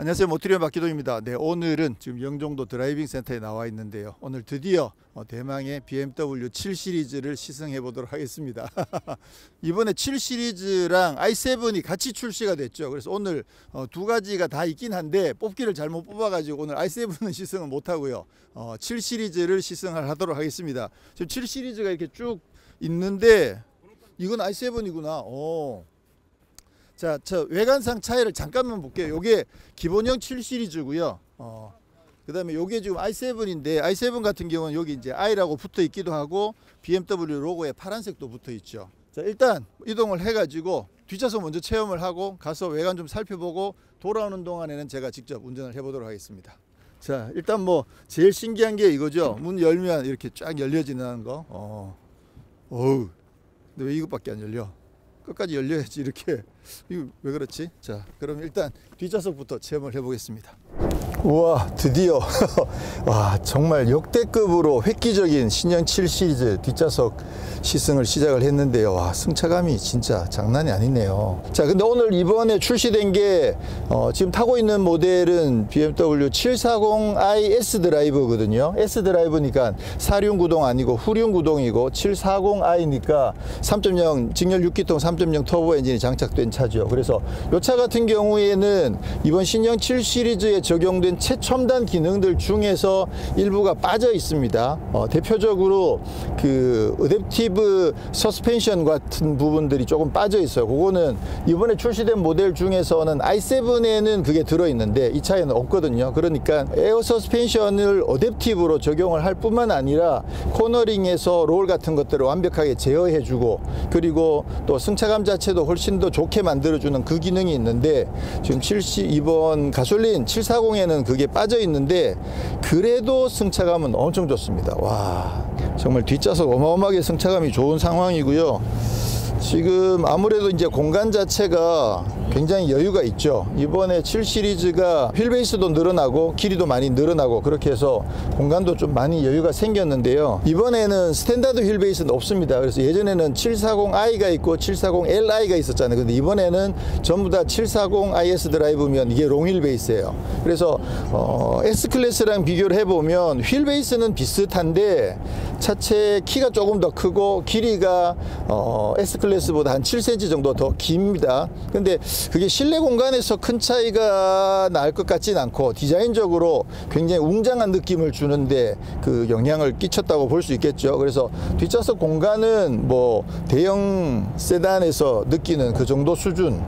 안녕하세요. 모트리온 박기동입니다. 네, 오늘은 지금 영종도 드라이빙 센터에 나와 있는데요. 오늘 드디어 대망의 BMW 7 시리즈를 시승해 보도록 하겠습니다. 이번에 7 시리즈랑 i7이 같이 출시가 됐죠. 그래서 오늘 두 가지가 다 있긴 한데 뽑기를 잘못 뽑아가지고 오늘 i7은 시승은 못하고요. 7 시리즈를 시승을 하도록 하겠습니다. 지금 7 시리즈가 이렇게 쭉 있는데 이건 i7이구나. 자, 저 외관상 차이를 잠깐만 볼게요. 요게 기본형 7 시리즈고요. 그 다음에 요게 지금 i7인데 i7 같은 경우는 여기 이제 i라고 붙어 있기도 하고 BMW 로고에 파란색도 붙어 있죠. 자, 일단 이동을 해가지고 뒷좌석 먼저 체험을 하고 가서 외관 좀 살펴보고 돌아오는 동안에는 제가 직접 운전을 해보도록 하겠습니다. 자, 일단 뭐 제일 신기한 게 이거죠. 문 열면 이렇게 쫙 열려지는 거. 어우, 근데 왜 이것밖에 안 열려? 끝까지 열려야지. 이렇게. 이거 왜 그렇지? 자, 그럼 일단 뒷좌석부터 체험을 해보겠습니다. 우와, 드디어 와, 정말 역대급으로 획기적인 신형 7 시리즈 뒷좌석 시승을 시작을 했는데요. 와, 승차감이 진짜 장난이 아니네요. 자, 근데 오늘 이번에 출시된 게 지금 타고 있는 모델은 BMW 740i S 드라이브거든요. S 드라이브니까 4륜 구동 아니고 후륜 구동이고 740i니까 3.0 직렬 6기통 3.0 터보 엔진이 장착된 차죠. 그래서 이 차 같은 경우에는 이번 신형 7 시리즈에 적용된 최첨단 기능들 중에서 일부가 빠져 있습니다. 대표적으로 그 어댑티브 서스펜션 같은 부분들이 조금 빠져 있어요. 그거는 이번에 출시된 모델 중에서는 i7에는 그게 들어있는데 이 차에는 없거든요. 그러니까 에어 서스펜션을 어댑티브로 적용을 할 뿐만 아니라 코너링에서 롤 같은 것들을 완벽하게 제어해주고, 그리고 또 승차감 자체도 훨씬 더 좋게 만들어주는 그 기능이 있는데, 지금 이번 가솔린 740에는 그게 빠져 있는데 그래도 승차감은 엄청 좋습니다. 와, 정말 뒷좌석 어마어마하게 승차감이 좋은 상황이고요. 지금 아무래도 이제 공간 자체가 굉장히 여유가 있죠. 이번에 7 시리즈가 휠베이스도 늘어나고 길이도 많이 늘어나고 그렇게 해서 공간도 좀 많이 여유가 생겼는데요. 이번에는 스탠다드 휠베이스는 없습니다. 그래서 예전에는 740i가 있고 740li가 있었잖아요. 근데 이번에는 전부 다 740is 드라이브면 이게 롱 휠베이스예요. 그래서 S클래스랑 비교를 해보면 휠베이스는 비슷한데 차체 키가 조금 더 크고 길이가 S클래스보다 한 7cm 정도 더 깁니다. 근데 그게 실내 공간에서 큰 차이가 날 것 같진 않고 디자인적으로 굉장히 웅장한 느낌을 주는데 그 영향을 끼쳤다고 볼 수 있겠죠. 그래서 뒷좌석 공간은 뭐 대형 세단에서 느끼는 그 정도 수준,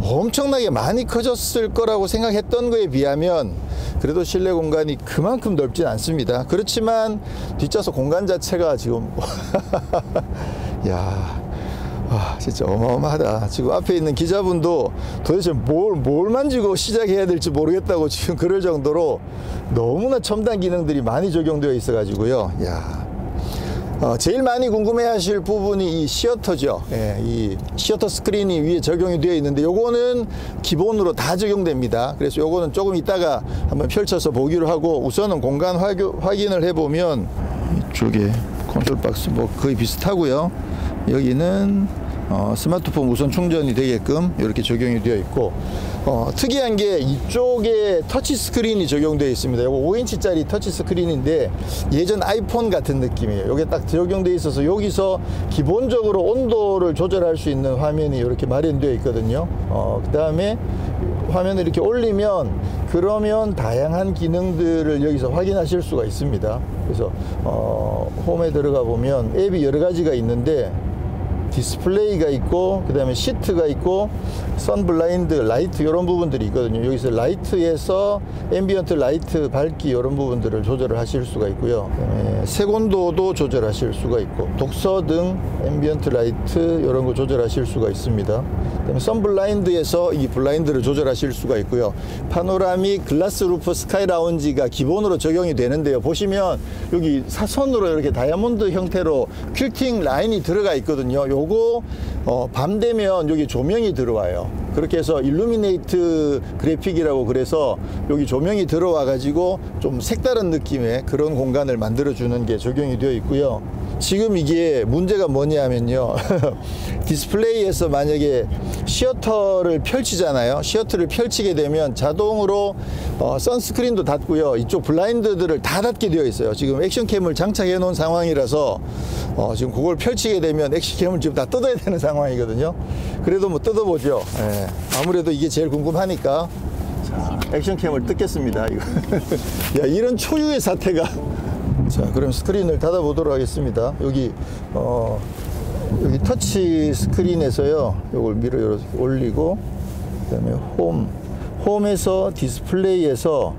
엄청나게 많이 커졌을 거라고 생각했던 거에 비하면 그래도 실내 공간이 그만큼 넓진 않습니다. 그렇지만 뒷좌석 공간 자체가 지금 야, 와, 진짜 어마어마하다. 지금 앞에 있는 기자분도 도대체 뭘 만지고 시작해야 될지 모르겠다고 지금 그럴 정도로 너무나 첨단 기능들이 많이 적용되어 있어 가지고요. 야, 제일 많이 궁금해 하실 부분이 이 시어터죠. 예, 이 시어터 스크린이 위에 적용이 되어 있는데 요거는 기본으로 다 적용됩니다. 그래서 요거는 조금 이따가 한번 펼쳐서 보기로 하고, 우선은 공간 확인을 해보면 이쪽에 콘솔 박스 뭐 거의 비슷하고요. 여기는 스마트폰 무선 충전이 되게끔 이렇게 적용이 되어 있고, 특이한 게 이쪽에 터치 스크린이 적용되어 있습니다. 이거 5인치짜리 터치 스크린인데 예전 아이폰 같은 느낌이에요. 이게 딱 적용되어 있어서 여기서 기본적으로 온도를 조절할 수 있는 화면이 이렇게 마련되어 있거든요. 그 다음에 화면을 이렇게 올리면 그러면 다양한 기능들을 여기서 확인하실 수가 있습니다. 그래서 홈에 들어가 보면 앱이 여러 가지가 있는데 디스플레이가 있고, 그 다음에 시트가 있고, 선블라인드, 라이트 이런 부분들이 있거든요. 여기서 라이트에서 앰비언트 라이트, 밝기 이런 부분들을 조절을 하실 수가 있고요. 그다음에 색온도도 조절하실 수가 있고, 독서 등 앰비언트 라이트 이런 거 조절하실 수가 있습니다. 그다음에 선블라인드에서 이 블라인드를 조절하실 수가 있고요. 파노라믹 글라스 루프 스카이 라운지가 기본으로 적용이 되는데요. 보시면 여기 사선으로 이렇게 다이아몬드 형태로 퀼팅 라인이 들어가 있거든요. 요거 밤 되면 여기 조명이 들어와요. 그렇게 해서 일루미네이트 그래픽이라고 그래서 여기 조명이 들어와 가지고 좀 색다른 느낌의 그런 공간을 만들어 주는 게 적용이 되어 있고요. 지금 이게 문제가 뭐냐면요. 디스플레이에서 만약에 시어터를 펼치잖아요. 시어터를 펼치게 되면 자동으로 선스크린도 닫고요. 이쪽 블라인드들을 다 닫게 되어 있어요. 지금 액션캠을 장착해 놓은 상황이라서 지금 그걸 펼치게 되면 액션캠을 지금 다 뜯어야 되는 상황이거든요. 그래도 뭐 뜯어보죠. 예. 아무래도 이게 제일 궁금하니까. 자, 액션캠을 뜯겠습니다. 이거. 야, 이런 초유의 사태가. 자, 그럼 스크린을 닫아 보도록 하겠습니다. 여기 여기 터치 스크린에서요, 요걸 밀어 올리고, 그다음에 홈에서 디스플레이에서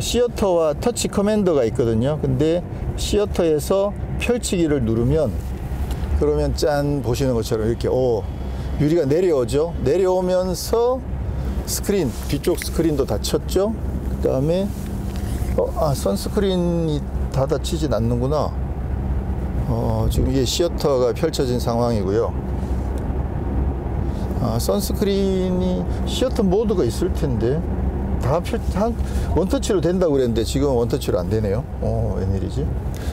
시어터와 터치 커맨더가 있거든요. 근데 시어터에서 펼치기를 누르면, 그러면 짠, 보시는 것처럼 이렇게 유리가 내려오죠. 내려오면서 스크린, 뒤쪽 스크린도 닫혔죠. 그 다음에 선스크린이 닫아치진 않는구나. 지금 이게 시어터가 펼쳐진 상황이고요. 선스크린이 시어터 모드가 있을 텐데 다 원터치로 된다고 그랬는데 지금 원터치로 안 되네요. 웬일이지?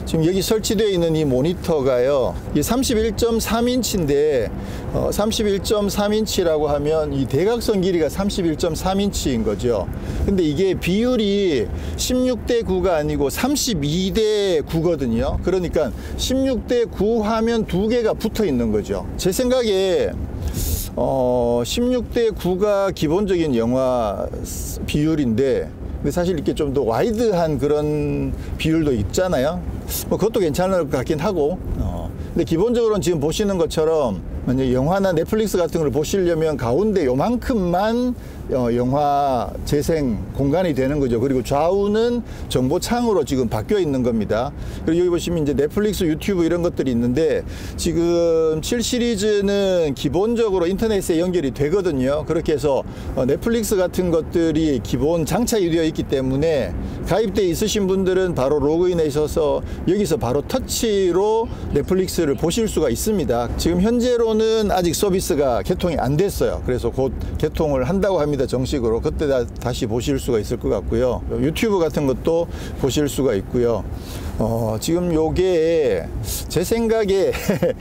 지금 여기 설치되어 있는 이 모니터가요, 이게 31.3인치인데 31.3인치라고 하면 이 대각선 길이가 31.3인치인 거죠. 근데 이게 비율이 16대 9가 아니고 32대 9거든요. 그러니까 16대 9 화면 두 개가 붙어 있는 거죠. 제 생각에 16대 9가 기본적인 영화 비율인데, 근데 사실 이렇게 좀 더 와이드한 그런 비율도 있잖아요. 뭐 그것도 괜찮을 것 같긴 하고. 근데 기본적으로는 지금 보시는 것처럼 만약 영화나 넷플릭스 같은 걸 보시려면 가운데 요만큼만 영화 재생 공간이 되는 거죠. 그리고 좌우는 정보창으로 지금 바뀌어 있는 겁니다. 그리고 여기 보시면 이제 넷플릭스, 유튜브 이런 것들이 있는데, 지금 7 시리즈는 기본적으로 인터넷에 연결이 되거든요. 그렇게 해서 넷플릭스 같은 것들이 기본 장착이 되어 있기 때문에 가입되어 있으신 분들은 바로 로그인해 있어서 여기서 바로 터치로 넷플릭스를 보실 수가 있습니다. 지금 현재로는 아직 서비스가 개통이 안 됐어요. 그래서 곧 개통을 한다고 합니다. 정식으로. 그때 다시 보실 수가 있을 것 같고요. 유튜브 같은 것도 보실 수가 있고요. 지금 요게 제 생각에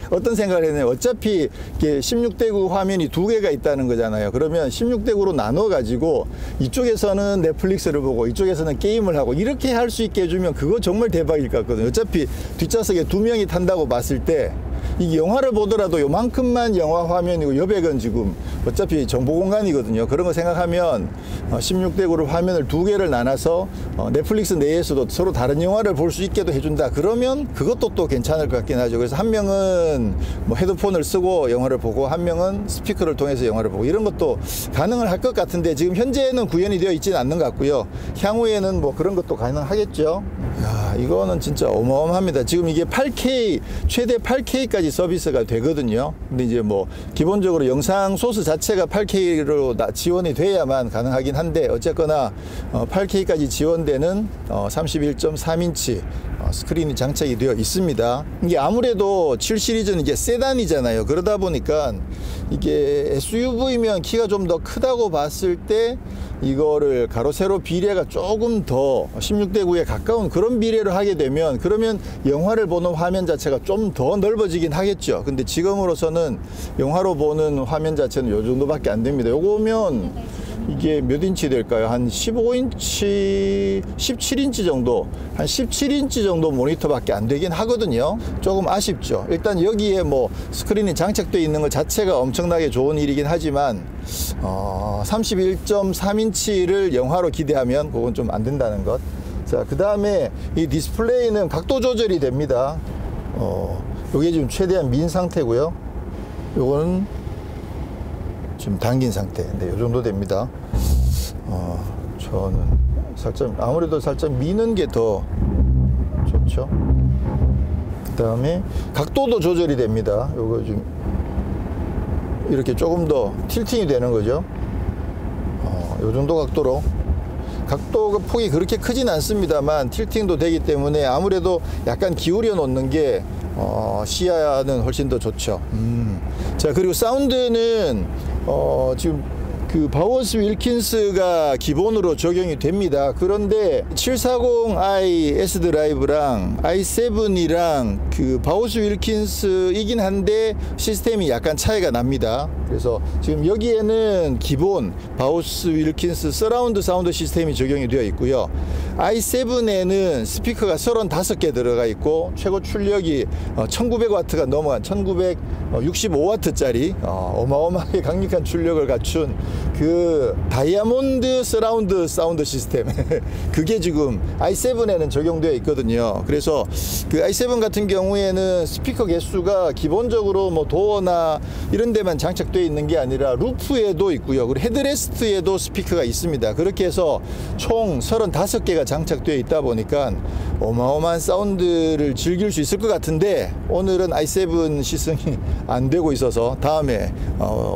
어떤 생각을 했냐면, 어차피 이게 16대 9 화면이 두 개가 있다는 거잖아요. 그러면 16대 9로 나눠 가지고 이쪽에서는 넷플릭스를 보고 이쪽에서는 게임을 하고 이렇게 할 수 있게 해주면 그거 정말 대박일 것 같거든요. 어차피 뒷좌석에 두 명이 탄다고 봤을 때 이 영화를 보더라도 요만큼만 영화 화면이고 여백은 지금 어차피 정보 공간이거든요. 그런 거 생각하면 16대 9로 화면을 두 개를 나눠서 넷플릭스 내에서도 서로 다른 영화를 볼 수 있게도 해준다. 그러면 그것도 또 괜찮을 것 같긴 하죠. 그래서 한 명은 뭐 헤드폰을 쓰고 영화를 보고 한 명은 스피커를 통해서 영화를 보고 이런 것도 가능을 할 것 같은데, 지금 현재는 구현이 되어 있지는 않는 것 같고요. 향후에는 뭐 그런 것도 가능하겠죠. 야, 이거는 진짜 어마어마합니다. 지금 이게 8K, 최대 8K까지 서비스가 되거든요. 근데 이제 뭐 기본적으로 영상 소스 자체가 8K로 지원이 돼야만 가능하긴 한데, 어쨌거나 8K까지 지원되는 31.3인치 스크린이 장착이 되어 있습니다. 이게 아무래도 7 시리즈는 이게 세단이잖아요. 그러다 보니까 이게 SUV면 키가 좀 더 크다고 봤을 때 이거를 가로 세로 비례가 조금 더 16대 9에 가까운 그런 비례를 하게 되면, 그러면 영화를 보는 화면 자체가 좀 더 넓어지긴 하겠죠. 근데 지금으로서는 영화로 보는 화면 자체는 요 정도밖에 안 됩니다. 요거면 이게 몇 인치 될까요? 한 15인치, 17인치 정도, 한 17인치 정도 모니터밖에 안 되긴 하거든요. 조금 아쉽죠. 일단 여기에 뭐 스크린이 장착되어 있는 것 자체가 엄청나게 좋은 일이긴 하지만 31.3인치를 영화로 기대하면 그건 좀 안 된다는 것. 자, 그 다음에 이 디스플레이는 각도 조절이 됩니다. 요게 지금 최대한 민 상태고요. 요거는 지금 당긴 상태인데 요 정도 됩니다. 저는 살짝, 아무래도 살짝 미는 게 더 좋죠. 그 다음에 각도도 조절이 됩니다. 요거 지금 이렇게 조금 더 틸팅이 되는 거죠. 요 정도 각도로, 각도가 폭이 그렇게 크진 않습니다만 틸팅도 되기 때문에 아무래도 약간 기울여 놓는 게 시야는 훨씬 더 좋죠. 자, 그리고 사운드는 지금 그 바우어스 윌킨스가 기본으로 적용이 됩니다. 그런데 740i S 드라이브랑 i7이랑 그 바우어스 윌킨스이긴 한데 시스템이 약간 차이가 납니다. 그래서 지금 여기에는 기본 바우어스 윌킨스 서라운드 사운드 시스템이 적용이 되어 있고요. i7에는 스피커가 35개 들어가 있고 최고 출력이 1900W가 넘어간 1965W짜리 어마어마하게 강력한 출력을 갖춘 그 다이아몬드 서라운드 사운드 시스템 그게 지금 i7에는 적용되어 있거든요. 그래서 그 i7 같은 경우에는 스피커 개수가 기본적으로 뭐 도어나 이런 데만 장착되어 있는 게 아니라 루프에도 있고요. 그리고 헤드레스트에도 스피커가 있습니다. 그렇게 해서 총 35개가 장착되어 있다 보니까 어마어마한 사운드를 즐길 수 있을 것 같은데 오늘은 i7 시승이 안 되고 있어서 다음에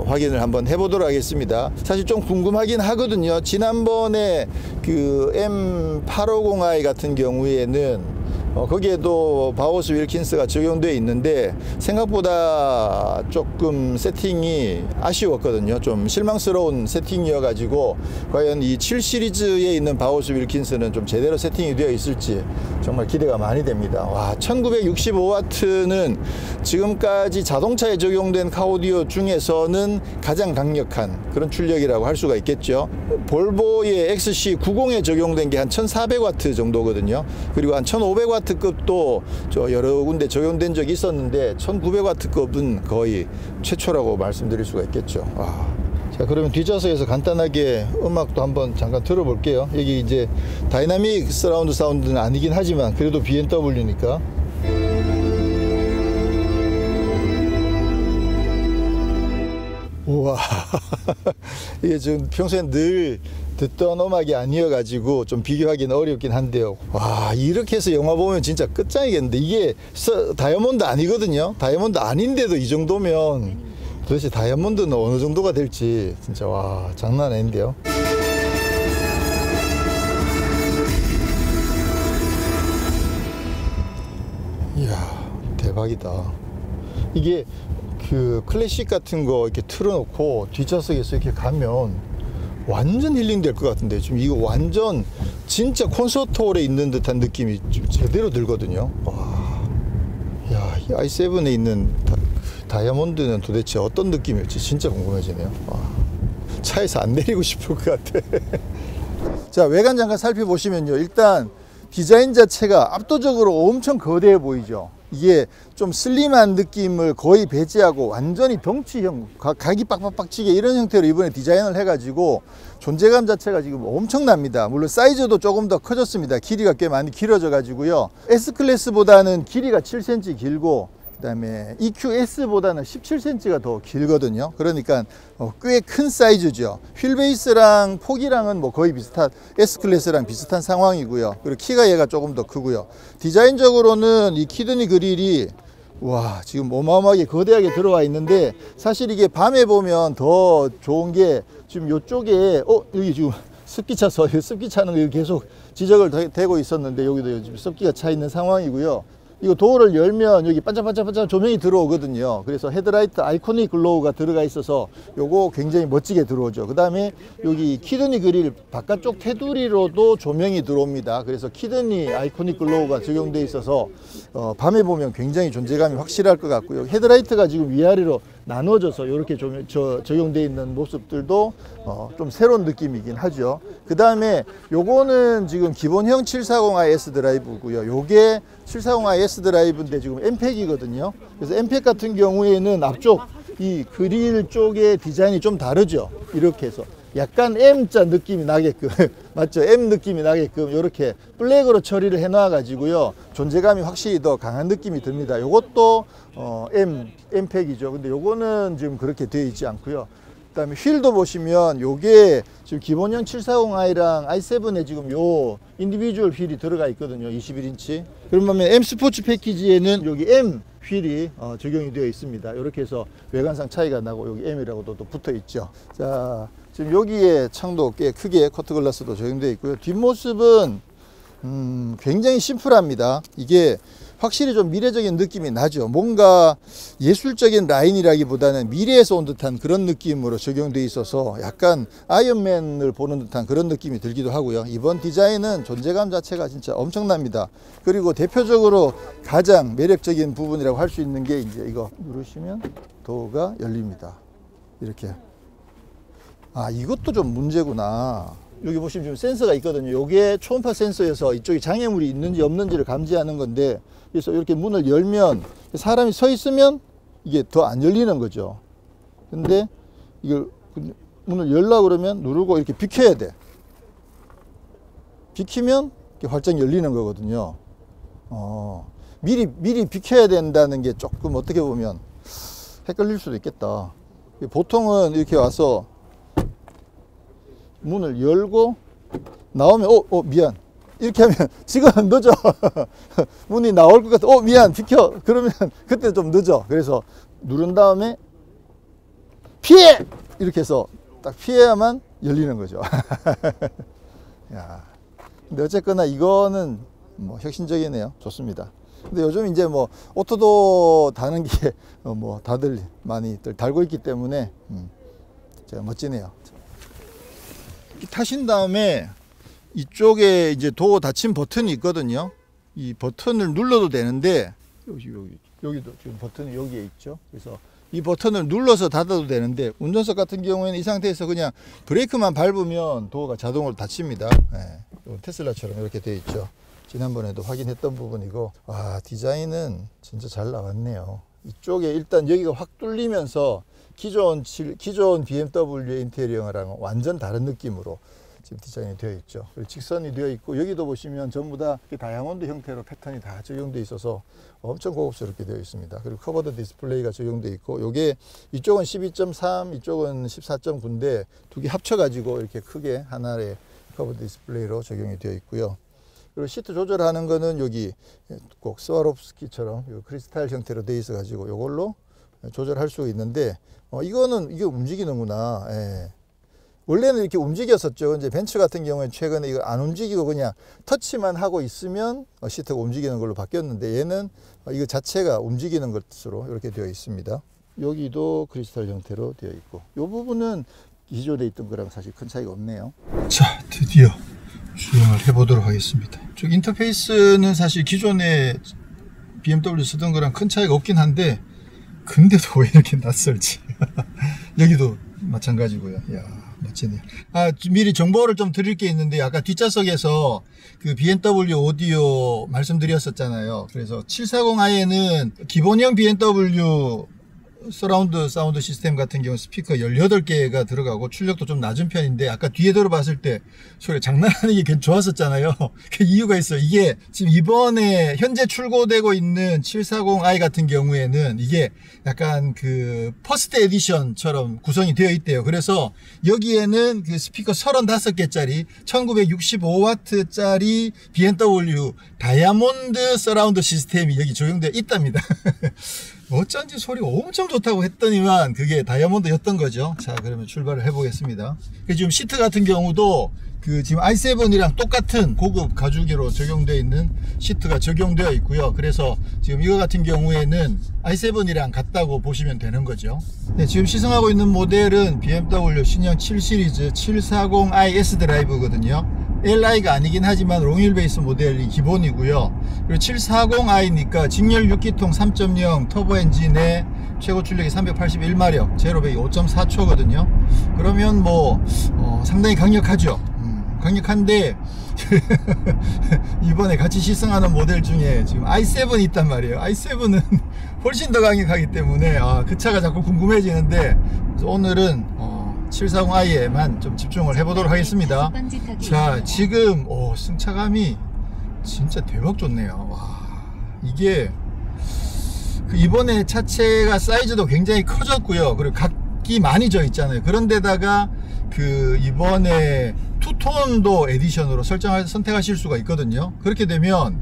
확인을 한번 해보도록 하겠습니다. 사실 좀 궁금하긴 하거든요. 지난번에 그 M850i 같은 경우에는 거기에도 바우어스 윌킨스가 적용되어 있는데 생각보다 조금 세팅이 아쉬웠거든요. 좀 실망스러운 세팅이어 가지고 과연 이 7 시리즈에 있는 바우어스 윌킨스는 좀 제대로 세팅이 되어 있을지 정말 기대가 많이 됩니다. 와, 1965W는 지금까지 자동차에 적용된 카오디오 중에서는 가장 강력한 그런 출력이라고 할 수가 있겠죠. 볼보의 XC90에 적용된 게 한 1400W 정도거든요. 그리고 한 1500W급도 저 여러 군데 적용된 적이 있었는데 1900W급은 거의 최초라고 말씀드릴 수가 있겠죠. 와. 자, 그러면 뒷좌석에서 간단하게 음악도 한번 잠깐 들어볼게요. 여기 이제 다이나믹 서라운드 사운드는 아니긴 하지만 그래도 BMW니까. 우와. 이게 지금 평소에 늘 듣던 음악이 아니어가지고 좀 비교하기는 어렵긴 한데요. 와, 이렇게 해서 영화 보면 진짜 끝장이겠는데 이게 다이아몬드 아니거든요. 다이아몬드 아닌데도 이 정도면 도대체 다이아몬드는 어느 정도가 될지 진짜 와, 장난 아닌데요. 이야, 대박이다. 이게 그 클래식 같은 거 이렇게 틀어놓고 뒷좌석에서 이렇게 가면 완전 힐링 될 것 같은데 지금 이거 완전 진짜 콘서트홀에 있는 듯한 느낌이 좀 제대로 들거든요. 와, 야, 이 i7에 있는 다이아몬드는 도대체 어떤 느낌일지 진짜 궁금해지네요. 와, 차에서 안 내리고 싶을 것 같아. 자, 외관 잠깐 살펴보시면요, 일단 디자인 자체가 압도적으로 엄청 거대해 보이죠. 이게 좀 슬림한 느낌을 거의 배제하고 완전히 덩치형, 각이 빡빡빡 치게 이런 형태로 이번에 디자인을 해가지고 존재감 자체가 지금 엄청납니다. 물론 사이즈도 조금 더 커졌습니다. 길이가 꽤 많이 길어져 가지고요. S클래스보다는 길이가 7cm 길고 그 다음에 EQS보다는 17cm가 더 길거든요. 그러니까 꽤 큰 사이즈죠. 휠베이스랑 폭이랑은 뭐 거의 비슷한 S클래스랑 비슷한 상황이고요. 그리고 키가 얘가 조금 더 크고요. 디자인적으로는 이 키드니 그릴이 와, 지금 어마어마하게 거대하게 들어와 있는데 사실 이게 밤에 보면 더 좋은 게 지금 이쪽에 여기 지금 습기 차서 습기 차는 거 계속 지적을 되고 있었는데 여기도 지금 습기가 차 있는 상황이고요. 이거 도어를 열면 여기 반짝반짝반짝 조명이 들어오거든요. 그래서 헤드라이트 아이코닉 글로우가 들어가 있어서 요거 굉장히 멋지게 들어오죠. 그 다음에 여기 키드니 그릴 바깥쪽 테두리로도 조명이 들어옵니다. 그래서 키드니 아이코닉 글로우가 적용되어 있어서 밤에 보면 굉장히 존재감이 확실할 것 같고요. 헤드라이트가 지금 위아래로 나눠져서 이렇게 적용되어 있는 모습들도 좀 새로운 느낌이긴 하죠. 그 다음에 요거는 지금 기본형 740i S 드라이브고요. 요게 740i S 드라이브인데 지금 M팩이거든요. 그래서 M팩 같은 경우에는 앞쪽 이 그릴 쪽의 디자인이 좀 다르죠. 이렇게 해서 약간 M자 느낌이 나게끔 맞죠? M 느낌이 나게끔 이렇게 블랙으로 처리를 해 놔 가지고요. 존재감이 확실히 더 강한 느낌이 듭니다. 요것도 M팩이죠. 근데 요거는 지금 그렇게 되어 있지 않고요. 그 다음에 휠도 보시면 요게 지금 기본형 740i랑 i7에 지금 요 인디비주얼 휠이 들어가 있거든요. 21인치. 그러면 M 스포츠 패키지에는 여기 M 휠이 적용이 되어 있습니다. 이렇게 해서 외관상 차이가 나고 여기 M이라고도 또 붙어 있죠. 자, 지금 여기에 창도 꽤 크게 커트 글라스도 적용되어 있고요. 뒷모습은 굉장히 심플합니다. 이게 확실히 좀 미래적인 느낌이 나죠. 뭔가 예술적인 라인이라기보다는 미래에서 온 듯한 그런 느낌으로 적용되어 있어서 약간 아이언맨을 보는 듯한 그런 느낌이 들기도 하고요. 이번 디자인은 존재감 자체가 진짜 엄청납니다. 그리고 대표적으로 가장 매력적인 부분이라고 할 수 있는 게 이제 이거 누르시면 도어가 열립니다. 이렇게. 아, 이것도 좀 문제구나. 여기 보시면 지금 센서가 있거든요. 이게 초음파 센서여서 이쪽에 장애물이 있는지 없는지를 감지하는 건데, 그래서 이렇게 문을 열면 사람이 서 있으면 이게 더 안 열리는 거죠. 근데 이걸 문을 열려고 그러면 누르고 이렇게 비켜야 돼. 비키면 이렇게 활짝 열리는 거거든요. 미리 비켜야 된다는 게 조금 어떻게 보면 헷갈릴 수도 있겠다. 보통은 이렇게 와서 문을 열고 나오면 미안 이렇게 하면 지금 늦어. 문이 나올 것 같아. 미안 비켜. 그러면 그때 좀 늦어. 그래서 누른 다음에 피해 이렇게 해서 딱 피해야만 열리는 거죠. 야, 근데 어쨌거나 이거는 뭐 혁신적이네요. 좋습니다. 근데 요즘 이제 뭐 오토도 다는 게 뭐 다들 많이들 달고 있기 때문에 제가 멋지네요. 타신 다음에 이쪽에 이제 도어 닫힘 버튼이 있거든요. 이 버튼을 눌러도 되는데 여기도 지금 버튼이 여기에 있죠. 그래서 이 버튼을 눌러서 닫아도 되는데 운전석 같은 경우에는 이 상태에서 그냥 브레이크만 밟으면 도어가 자동으로 닫힙니다. 네, 테슬라처럼 이렇게 되어 있죠. 지난번에도 확인했던 부분이고, 디자인은 진짜 잘 나왔네요. 이쪽에 일단 여기가 확 뚫리면서 기존 BMW의 인테리어랑 완전 다른 느낌으로 지금 디자인이 되어 있죠. 그리고 직선이 되어 있고, 여기도 보시면 전부 다 다이아몬드 형태로 패턴이 다 적용되어 있어서 엄청 고급스럽게 되어 있습니다. 그리고 커버드 디스플레이가 적용되어 있고, 요게 이쪽은 12.3, 이쪽은 14.9인데 두 개 합쳐가지고 이렇게 크게 하나의 커버드 디스플레이로 적용이 되어 있고요. 그리고 시트 조절하는 거는 여기 꼭 스와롭스키처럼 크리스탈 형태로 되어 있어 가지고 요걸로 조절할 수 있는데, 이게 움직이는구나. 예. 원래는 이렇게 움직였었죠. 이제 벤츠 같은 경우에 최근에 이거 안 움직이고 그냥 터치만 하고 있으면 시트가 움직이는 걸로 바뀌었는데, 얘는 이거 자체가 움직이는 것으로 이렇게 되어 있습니다. 여기도 크리스탈 형태로 되어 있고, 이 부분은 기존에 있던 거랑 사실 큰 차이가 없네요. 자, 드디어 주행을 해보도록 하겠습니다. 저 인터페이스는 사실 기존에 BMW 쓰던 거랑 큰 차이가 없긴 한데, 근데도 왜 이렇게 낯설지. 여기도 마찬가지고요. 이야, 멋지네요. 미리 정보를 좀 드릴 게 있는데, 아까 뒷좌석에서 그 BMW 오디오 말씀드렸었잖아요. 그래서 740i에는 기본형 BMW 서라운드 사운드 시스템 같은 경우 스피커 18개가 들어가고 출력도 좀 낮은 편인데, 아까 뒤에 들어봤을 때 소리 장난 아니게 좋았었잖아요. 그 이유가 있어요. 이게 지금 이번에 현재 출고되고 있는 740i 같은 경우에는 이게 약간 그 퍼스트 에디션처럼 구성이 되어 있대요. 그래서 여기에는 그 스피커 35개짜리 1965W짜리 BMW 다이아몬드 서라운드 시스템이 여기 적용되어 있답니다. 어쩐지 소리가 엄청 좋다고 했더니만 그게 다이아몬드였던 거죠. 자, 그러면 출발을 해보겠습니다. 지금 시트 같은 경우도 그 지금 i7이랑 똑같은 고급 가죽으로 적용되어 있는 시트가 적용되어 있고요. 그래서 지금 이거 같은 경우에는 i7이랑 같다고 보시면 되는 거죠. 네, 지금 시승하고 있는 모델은 BMW 신형 7 시리즈 740i S 드라이브거든요. LI가 아니긴 하지만 롱휠 베이스 모델이 기본이고요. 그리고 740i니까 직렬 6기통 3.0 터보 엔진에 최고 출력이 381마력, 제로백이 5.4초거든요. 그러면 뭐 상당히 강력하죠. 강력한데 이번에 같이 시승하는 모델 중에 지금 i7이 있단 말이에요. i7은 훨씬 더 강력하기 때문에 그 차가 자꾸 궁금해지는데, 오늘은 740i에만 좀 집중을 해보도록 하겠습니다. 자, 지금 승차감이 진짜 대박 좋네요. 와, 이게 이번에 차체가 사이즈도 굉장히 커졌고요. 그리고 각기 많이 져 있잖아요. 그런데다가 그 이번에 투톤도 에디션으로 선택하실 수가 있거든요. 그렇게 되면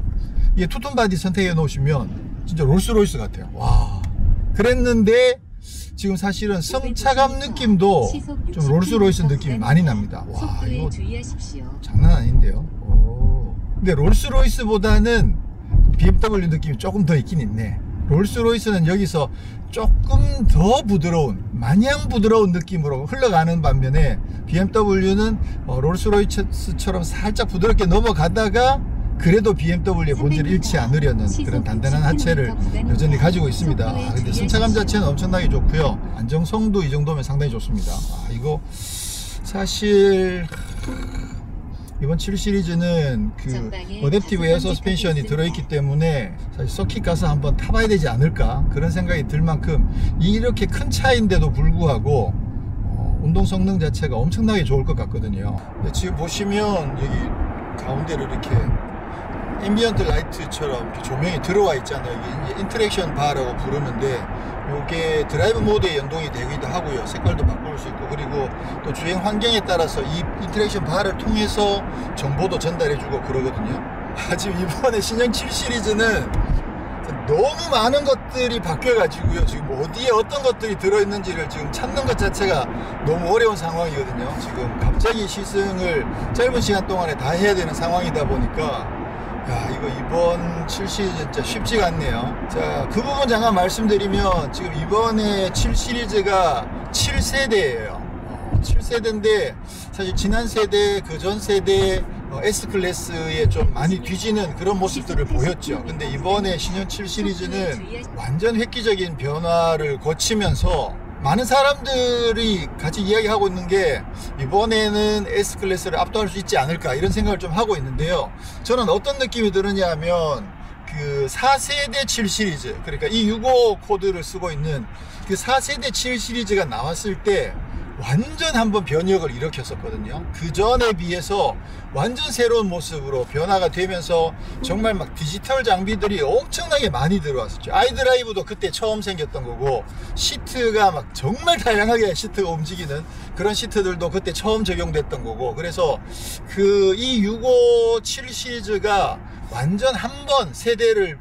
이게 투톤 바디 선택해 놓으시면 진짜 롤스로이스 같아요. 와, 그랬는데 지금 사실은 성차감 느낌도 좀 롤스로이스 느낌이 많이 납니다. 와, 이거 장난 아닌데요. 근데 롤스로이스보다는 BMW 느낌이 조금 더 있긴 있네. 롤스로이스는 여기서 조금 더 부드러운, 마냥 부드러운 느낌으로 흘러가는 반면에 BMW는 롤스로이스처럼 살짝 부드럽게 넘어가다가 그래도 BMW의 본질을 잃지 않으려는 그런 단단한 하체를 여전히 가지고 있습니다. 근데 승차감 자체는 엄청나게 좋고요. 안정성도 이 정도면 상당히 좋습니다. 이거 사실 이번 7 시리즈는 그 어댑티브 에어 서스펜션이 들어있기 때문에 사실 서킷 가서 한번 타봐야 되지 않을까 그런 생각이 들 만큼 이렇게 큰 차인데도 불구하고 운동 성능 자체가 엄청나게 좋을 것 같거든요. 지금 보시면 여기 가운데로 이렇게 앰비언트 라이트처럼 이렇게 조명이 들어와 있잖아요. 이게 인터랙션 바라고 부르는데 이게 드라이브 모드에 연동이 되기도 하고요. 색깔도 바꿀 수 있고, 그리고 또 주행 환경에 따라서 이 인터랙션 바를 통해서 정보도 전달해주고 그러거든요. 지금 이번에 신형 7 시리즈는 너무 많은 것들이 바뀌어가지고요. 지금 어디에 어떤 것들이 들어있는지를 지금 찾는 것 자체가 너무 어려운 상황이거든요. 지금 갑자기 시승을 짧은 시간 동안에 다 해야 되는 상황이다 보니까 이거 이번 7 시리즈 진짜 쉽지가 않네요. 자, 그 부분 잠깐 말씀드리면 지금 이번에 7 시리즈가 7세대예요. 7세대인데 사실 지난 세대, 그 전 세대 S클래스에 좀 많이 뒤지는 그런 모습들을 보였죠. 근데 이번에 신형 7 시리즈는 완전 획기적인 변화를 거치면서 많은 사람들이 같이 이야기하고 있는 게 이번에는 S클래스를 압도할 수 있지 않을까 이런 생각을 좀 하고 있는데요. 저는 어떤 느낌이 드느냐 하면 그 4세대 7 시리즈, 그러니까 이 65 코드를 쓰고 있는 그 4세대 7 시리즈가 나왔을 때 완전 한번 변혁을 일으켰었거든요. 그 전에 비해서 완전 새로운 모습으로 변화가 되면서 정말 막 디지털 장비들이 엄청나게 많이 들어왔었죠. 아이드라이브도 그때 처음 생겼던 거고, 시트가 막 정말 다양하게 시트가 움직이는 그런 시트들도 그때 처음 적용됐던 거고, 그래서 그 이 657 시리즈가 완전 한번 세대를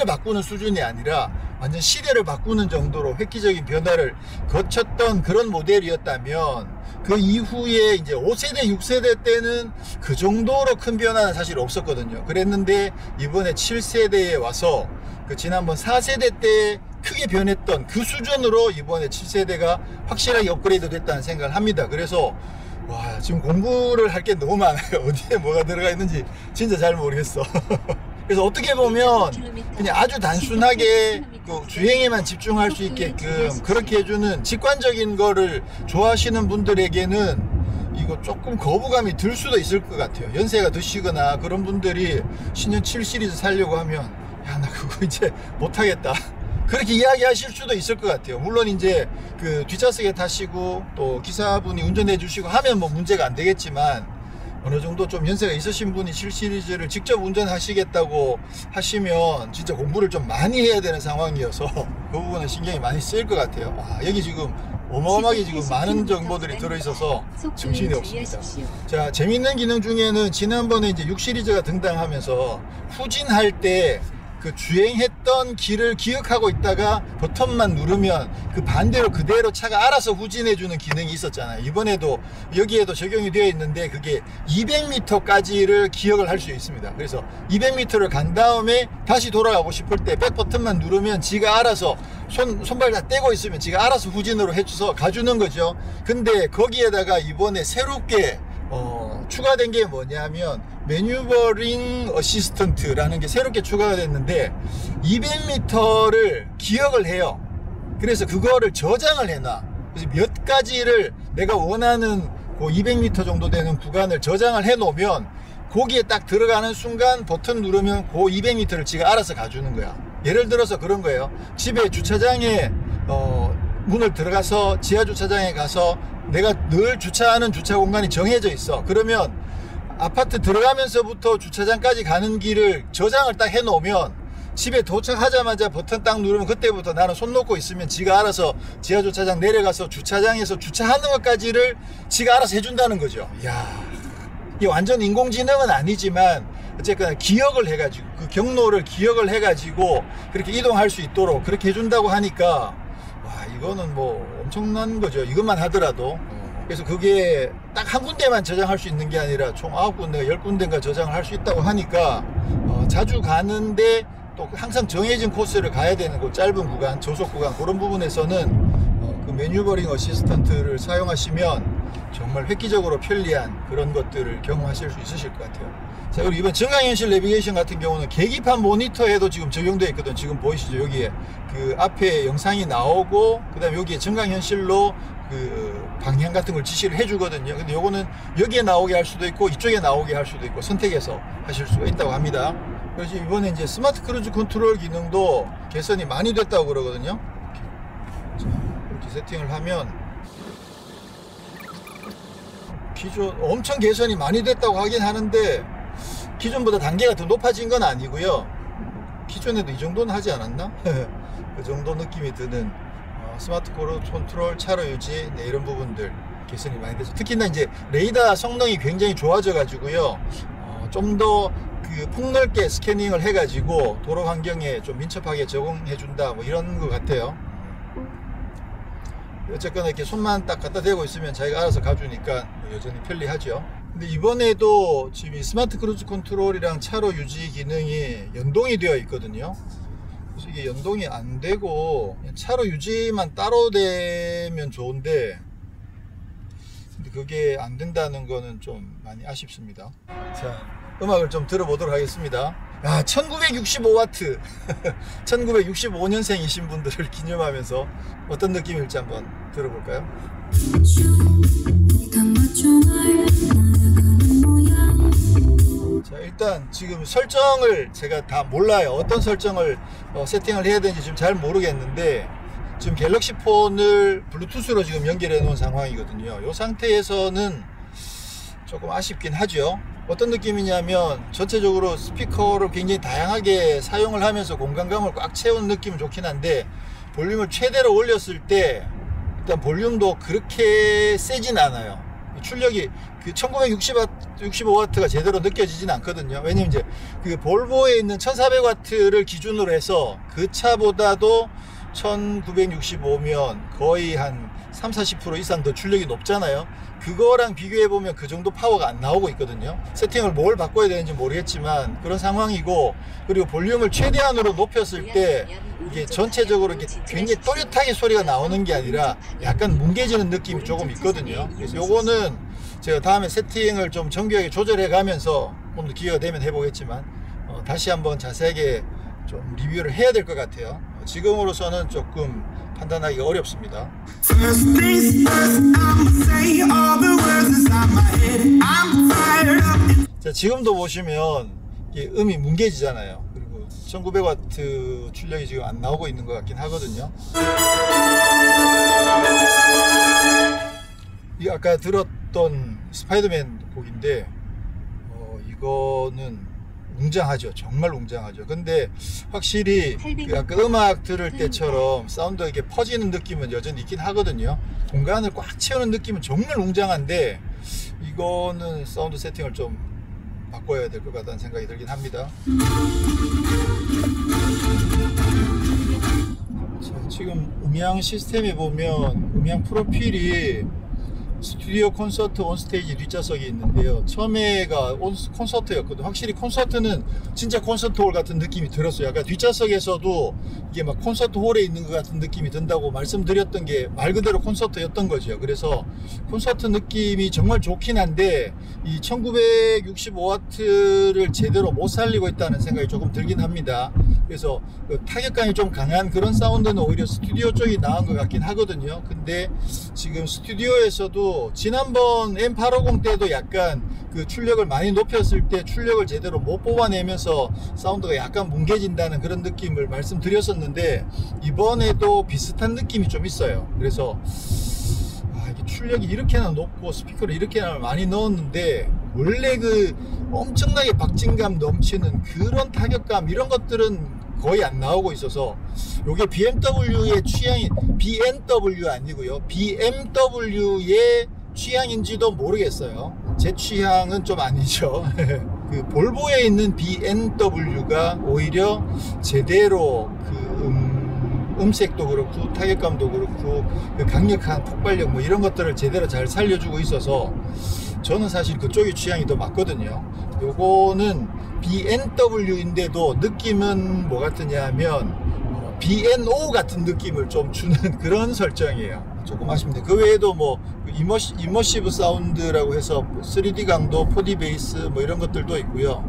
바꾸는 수준이 아니라 완전 시대를 바꾸는 정도로 획기적인 변화를 거쳤던 그런 모델이었다면, 그 이후에 이제 5세대, 6세대 때는 그 정도로 큰 변화는 사실 없었거든요. 그랬는데 이번에 7세대에 와서 그 지난번 4세대 때 크게 변했던 그 수준으로 이번에 7세대가 확실하게 업그레이드 됐다는 생각을 합니다. 그래서 와, 지금 공부를 할 게 너무 많아요. 어디에 뭐가 들어가 있는지 진짜 잘 모르겠어. 그래서 어떻게 보면 그냥 아주 단순하게 그 주행에만 집중할 수 있게끔 그렇게 해주는 직관적인 거를 좋아하시는 분들에게는 이거 조금 거부감이 들 수도 있을 것 같아요. 연세가 드시거나 그런 분들이 신형 7 시리즈 살려고 하면 야, 나 그거 이제 못하겠다, 그렇게 이야기하실 수도 있을 것 같아요. 물론 이제 그 뒷좌석에 타시고 또 기사분이 운전해 주시고 하면 뭐 문제가 안 되겠지만, 어느 정도 좀 연세가 있으신 분이 7 시리즈를 직접 운전하시겠다고 하시면 진짜 공부를 좀 많이 해야 되는 상황이어서 그 부분은 신경이 많이 쓰일 것 같아요. 와, 여기 지금 어마어마하게 지금 많은 정보들이 들어있어서 정신이 없습니다. 자, 재밌는 기능 중에는 지난번에 이제 6 시리즈가 등장하면서 후진할 때 그 주행했던 길을 기억하고 있다가 버튼만 누르면 그 반대로 그대로 차가 알아서 후진해주는 기능이 있었잖아요. 이번에도 여기에도 적용이 되어 있는데 그게 200m까지를 기억을 할 수 있습니다. 그래서 200m를 간 다음에 다시 돌아가고 싶을 때 백 버튼만 누르면 지가 알아서 손발 다 떼고 있으면 지가 알아서 후진으로 해줘서 가주는 거죠. 근데 거기에다가 이번에 새롭게 추가된 게 뭐냐면 매뉴버링 어시스턴트라는 게 새롭게 추가가 됐는데 200m를 기억을 해요. 그래서 그거를 저장을 해놔. 그래서 몇 가지를 내가 원하는 그 200m 정도 되는 구간을 저장을 해 놓으면 거기에 딱 들어가는 순간 버튼 누르면 그 200m를 지가 알아서 가주는 거야. 예를 들어서 그런 거예요. 집에 주차장에 문을 들어가서 지하 주차장에 가서 내가 늘 주차하는 주차 공간이 정해져 있어. 그러면 아파트 들어가면서부터 주차장까지 가는 길을 저장을 딱 해놓으면 집에 도착하자마자 버튼 딱 누르면 그때부터 나는 손 놓고 있으면 지가 알아서 지하 주차장 내려가서 주차장에서 주차하는 것까지를 지가 알아서 해준다는 거죠. 이야, 이게 완전 인공지능은 아니지만 어쨌거나 기억을 해가지고 그 경로를 기억을 해가지고 그렇게 이동할 수 있도록 그렇게 해준다고 하니까 와, 이거는 뭐 엄청난 거죠. 이것만 하더라도. 그래서 그게 딱 한 군데만 저장할 수 있는 게 아니라 총 9군데가 10군데인가 저장을 할 수 있다고 하니까 자주 가는데 또 항상 정해진 코스를 가야 되는 그 짧은 구간, 저속 구간 그런 부분에서는 그 매뉴버링 어시스턴트를 사용하시면 정말 획기적으로 편리한 그런 것들을 경험하실 수 있으실 것 같아요. 자, 그리고 이번 증강현실 내비게이션 같은 경우는 계기판 모니터에도 지금 적용되어 있거든. 지금 보이시죠? 여기에 그 앞에 영상이 나오고 그 다음에 여기에 증강현실로 그 방향 같은 걸 지시를 해주거든요. 근데 요거는 여기에 나오게 할 수도 있고 이쪽에 나오게 할 수도 있고 선택해서 하실 수가 있다고 합니다. 그래서 이번에 이제 스마트 크루즈 컨트롤 기능도 개선이 많이 됐다고 그러거든요. 자, 이렇게 세팅을 하면 기존 엄청 개선이 많이 됐다고 하긴 하는데 기존보다 단계가 더 높아진 건 아니고요. 기존에도 이 정도는 하지 않았나? 그 정도 느낌이 드는 스마트 크루즈 컨트롤, 차로 유지, 네, 이런 부분들 개선이 많이 됐죠. 특히나 이제 레이더 성능이 굉장히 좋아져 가지고요. 좀 더 그 폭넓게 스캐닝을 해 가지고 도로 환경에 좀 민첩하게 적응해 준다 뭐 이런 것 같아요. 어쨌거나 이렇게 손만 딱 갖다 대고 있으면 자기가 알아서 가주니까 여전히 편리하죠. 근데 이번에도 지금 이 스마트 크루즈 컨트롤이랑 차로 유지 기능이 연동이 되어 있거든요. 그래서 이게 연동이 안 되고 차로 유지만 따로 되면 좋은데 근데 그게 안 된다는 거는 좀 많이 아쉽습니다. 자, 음악을 좀 들어보도록 하겠습니다. 1965W 1965년생이신 분들을 기념하면서 어떤 느낌일지 한번 들어볼까요? 자, 일단 지금 설정을 제가 다 몰라요. 어떤 설정을 세팅을 해야 되는지 지금 잘 모르겠는데 지금 갤럭시 폰을 블루투스로 지금 연결해 놓은 상황이거든요. 이 상태에서는 조금 아쉽긴 하죠. 어떤 느낌이냐면 전체적으로 스피커를 굉장히 다양하게 사용을 하면서 공간감을 꽉 채운 느낌은 좋긴 한데 볼륨을 최대로 올렸을 때 일단 볼륨도 그렇게 세진 않아요. 출력이 그 1965W가 제대로 느껴지진 않거든요. 왜냐면 이제 그 볼보에 있는 1400W를 기준으로 해서 그 차보다도 1965면 거의 한 30-40% 이상 더 출력이 높잖아요. 그거랑 비교해보면 그 정도 파워가 안 나오고 있거든요. 세팅을 뭘 바꿔야 되는지 모르겠지만 그런 상황이고, 그리고 볼륨을 최대한으로 높였을 때 이게 전체적으로 이게 굉장히 또렷하게 소리가 나오는 게 아니라 약간 뭉개지는 느낌이 조금 있거든요. 그래서 요거는 제가 다음에 세팅을 좀 정교하게 조절해 가면서 오늘 기회가 되면 해보겠지만 다시 한번 자세하게 좀 리뷰를 해야 될 것 같아요. 지금으로서는 조금 판단하기가 어렵습니다. 자, 지금도 보시면 이게 음이 뭉개지잖아요. 그리고 1900W 출력이 지금 안 나오고 있는 것 같긴 하거든요. 이 아까 들었던 스파이더맨 곡인데 이거는 웅장하죠. 정말 웅장하죠. 근데 확실히 그 아까 음악 들을 때처럼 사운드가 이렇게 퍼지는 느낌은 여전히 있긴 하거든요. 공간을 꽉 채우는 느낌은 정말 웅장한데 이거는 사운드 세팅을 좀 바꿔야 될 것 같다는 생각이 들긴 합니다. 자, 지금 음향 시스템에 보면 음향 프로필이 스튜디오 콘서트 온스테이지 뒷좌석이 있는데요. 처음에가 콘서트였거든. 확실히 콘서트는 진짜 콘서트 홀 같은 느낌이 들었어요. 약간 뒷좌석에서도 이게 막 콘서트 홀에 있는 것 같은 느낌이 든다고 말씀드렸던 게 말 그대로 콘서트였던 거죠. 그래서 콘서트 느낌이 정말 좋긴 한데 이 1965W를 제대로 못 살리고 있다는 생각이 조금 들긴 합니다. 그래서 그 타격감이 좀 강한 그런 사운드는 오히려 스튜디오 쪽이 나은 것 같긴 하거든요. 근데 지금 스튜디오에서도 지난번 M850 때도 약간 그 출력을 많이 높였을 때 출력을 제대로 못 뽑아내면서 사운드가 약간 뭉개진다는 그런 느낌을 말씀드렸었는데 이번에도 비슷한 느낌이 좀 있어요. 그래서 이게 출력이 이렇게나 높고 스피커를 이렇게나 많이 넣었는데 원래 그 엄청나게 박진감 넘치는 그런 타격감 이런 것들은 거의 안 나오고 있어서 요게 BMW의 취향이 BMW 아니고요 BMW의 취향인지도 모르겠어요. 제 취향은 좀 아니죠. 그 볼보에 있는 BMW가 오히려 제대로 그 음색도 그렇고 타격감도 그렇고 그 강력한 폭발력 뭐 이런 것들을 제대로 잘 살려주고 있어서 저는 사실 그쪽의 취향이 더 맞거든요. 요거는 BNW인데도 느낌은 뭐 같으냐 하면 BNO 같은 느낌을 좀 주는 그런 설정이에요. 조금 아쉽네. 그 외에도 뭐 이머시브 사운드라고 해서 3D 강도, 4D 베이스 뭐 이런 것들도 있고요.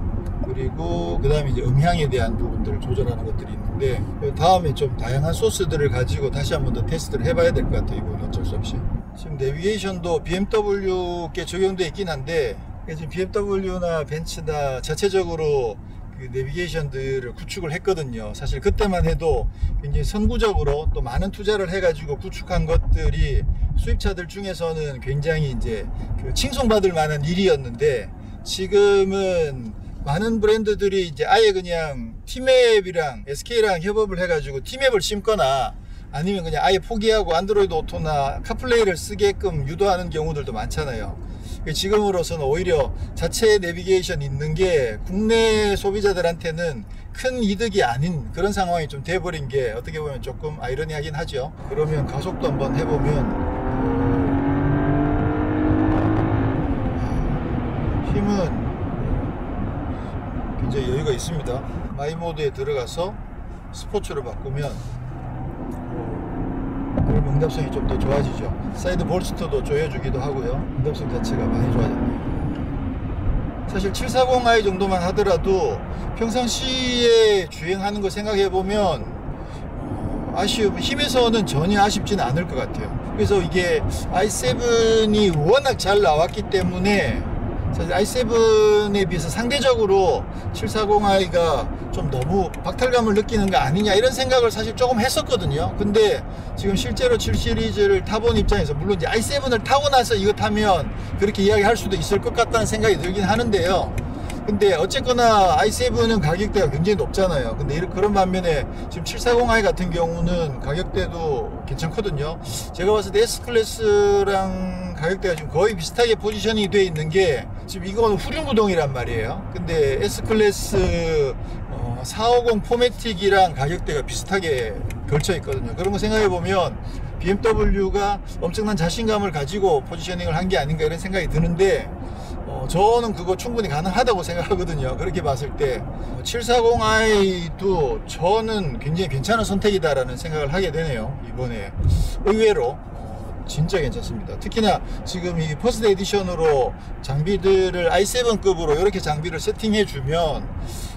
그리고 그 다음에 이제 음향에 대한 부분들을 조절하는 것들이 있는데, 다음에 좀 다양한 소스들을 가지고 다시 한번 더 테스트를 해봐야 될 것 같아요. 이건 어쩔 수 없이. 지금 내비게이션도 BMW께 적용되어 있긴 한데, 지금 BMW나 벤츠나 자체적으로 그 내비게이션들을 구축을 했거든요. 사실 그때만 해도 굉장히 선구적으로 또 많은 투자를 해가지고 구축한 것들이 수입차들 중에서는 굉장히 이제 그 칭송받을 만한 일이었는데, 지금은 많은 브랜드들이 이제 아예 그냥 T맵이랑 SK랑 협업을 해가지고 T맵을 심거나 아니면 그냥 아예 포기하고 안드로이드 오토나 카플레이를 쓰게끔 유도하는 경우들도 많잖아요. 지금으로서는 오히려 자체 내비게이션 있는 게 국내 소비자들한테는 큰 이득이 아닌 그런 상황이 좀 돼버린 게 어떻게 보면 조금 아이러니하긴 하죠. 그러면 가속도 한번 해보면 힘은 굉장히 여유가 있습니다. 마이 모드에 들어가서 스포츠로 바꾸면 그럼 응답성이 좀 더 좋아지죠. 사이드 볼스터도 조여주기도 하고요. 응답성 자체가 많이 좋아졌네요. 사실 740i 정도만 하더라도 평상시에 주행하는 거 생각해보면 힘에서는 전혀 아쉽지는 않을 것 같아요. 그래서 이게 i7이 워낙 잘 나왔기 때문에 사실 i7에 비해서 상대적으로 740i가 좀 너무 박탈감을 느끼는 거 아니냐 이런 생각을 사실 조금 했었거든요. 근데 지금 실제로 7 시리즈를 타본 입장에서, 물론 이제 i7을 타고 나서 이거 타면 그렇게 이야기할 수도 있을 것 같다는 생각이 들긴 하는데요. 근데 어쨌거나 i7은 가격대가 굉장히 높잖아요. 근데 그런 반면에 지금 740i 같은 경우는 가격대도 괜찮거든요. 제가 봤을 때 S클래스랑 가격대가 지금 거의 비슷하게 포지셔닝이 되어 있는 게, 지금 이건 후륜구동이란 말이에요. 근데 S클래스 450 포매틱이랑 가격대가 비슷하게 걸쳐 있거든요. 그런 거 생각해 보면 BMW가 엄청난 자신감을 가지고 포지셔닝을 한 게 아닌가 이런 생각이 드는데, 저는 그거 충분히 가능하다고 생각하거든요. 그렇게 봤을 때 740i도 저는 굉장히 괜찮은 선택이다라는 생각을 하게 되네요. 이번에 의외로 진짜 괜찮습니다. 특히나 지금 이 퍼스트 에디션으로 장비들을 i7급으로 이렇게 장비를 세팅해 주면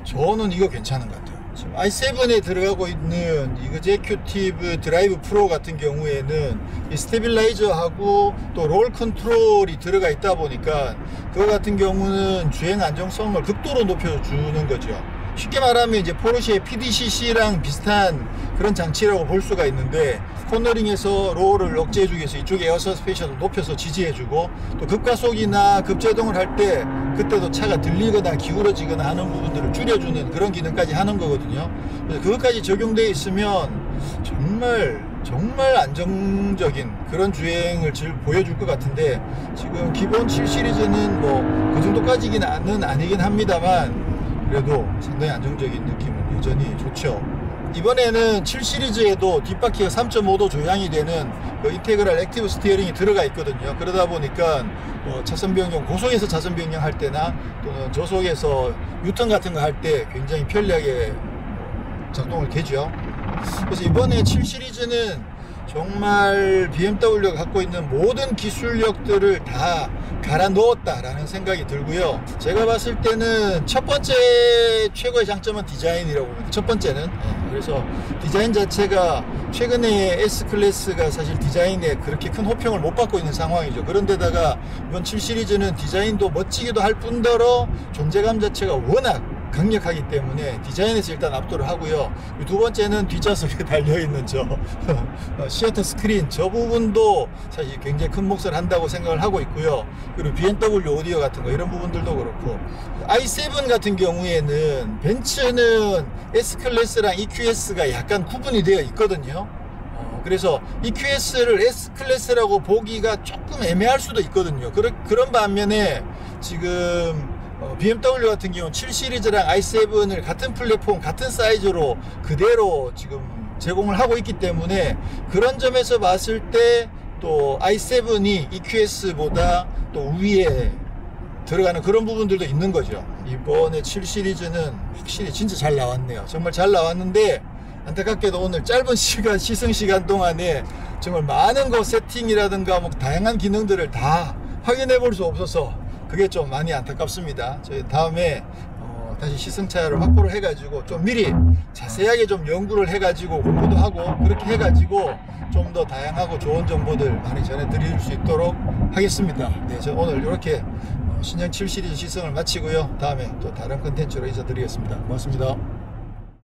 저는 이거 괜찮은 것 같아요. 지금 i7에 들어가고 있는 이그제큐티브 드라이브 프로 같은 경우에는 이 스테빌라이저하고 또 롤 컨트롤이 들어가 있다 보니까 그거 같은 경우는 주행 안정성을 극도로 높여주는 거죠. 쉽게 말하면 이제 포르쉐의 PDCC랑 비슷한 그런 장치라고 볼 수가 있는데, 코너링에서 롤을 억제해주기 위해서 이쪽에 에어 서스펜션을 높여서 지지해주고, 또 급가속이나 급제동을 할 때 그때도 차가 들리거나 기울어지거나 하는 부분들을 줄여주는 그런 기능까지 하는 거거든요. 그래서 그것까지 적용되어 있으면 정말 안정적인 그런 주행을 보여줄 것 같은데, 지금 기본 7 시리즈는 뭐 그 정도까지는 아니긴 합니다만 그래도 상당히 안정적인 느낌은 여전히 좋죠. 이번에는 7 시리즈에도 뒷바퀴가 3.5도 조향이 되는 그 인테그랄 액티브 스티어링이 들어가 있거든요. 그러다 보니까 차선 변경, 고속에서 차선 변경할 때나 또는 저속에서 유턴 같은 거 할 때 굉장히 편리하게 작동을 되죠. 그래서 이번에 7 시리즈는 정말 BMW가 갖고 있는 모든 기술력들을 다 갈아 넣었다라는 생각이 들고요. 제가 봤을 때는 첫 번째 최고의 장점은 디자인이라고 봅니다. 첫 번째는. 그래서 디자인 자체가 최근에 S클래스가 사실 디자인에 그렇게 큰 호평을 못 받고 있는 상황이죠. 그런데다가 이번 7 시리즈는 디자인도 멋지기도 할 뿐더러 존재감 자체가 워낙 강력하기 때문에 디자인에서 일단 압도를 하고요. 두 번째는 뒷좌석에 달려있는 저 시어터 스크린, 저 부분도 사실 굉장히 큰 몫을 한다고 생각을 하고 있고요. 그리고 BMW 오디오 같은 거 이런 부분들도 그렇고, i7 같은 경우에는 벤츠는 S클래스랑 EQS가 약간 구분이 되어 있거든요. 그래서 EQS를 S클래스라고 보기가 조금 애매할 수도 있거든요. 그런 반면에 지금 BMW 같은 경우는 7 시리즈랑 i7을 같은 플랫폼, 같은 사이즈로 그대로 지금 제공을 하고 있기 때문에, 그런 점에서 봤을 때 또 i7이 EQS보다 또 위에 들어가는 그런 부분들도 있는 거죠. 이번에 7 시리즈는 확실히 진짜 잘 나왔네요. 정말 잘 나왔는데 안타깝게도 오늘 짧은 시간 시승 시간 동안에 정말 많은 거 세팅이라든가 뭐 다양한 기능들을 다 확인해 볼 수 없어서 그게 좀 많이 안타깝습니다. 저희 다음에 다시 시승차를 확보를 해가지고 좀 미리 자세하게 좀 연구를 해가지고 공부도 하고 그렇게 해가지고 좀 더 다양하고 좋은 정보들 많이 전해드릴 수 있도록 하겠습니다. 네, 저 오늘 이렇게 신형 7 시리즈 시승을 마치고요. 다음에 또 다른 컨텐츠로 인사드리겠습니다. 고맙습니다.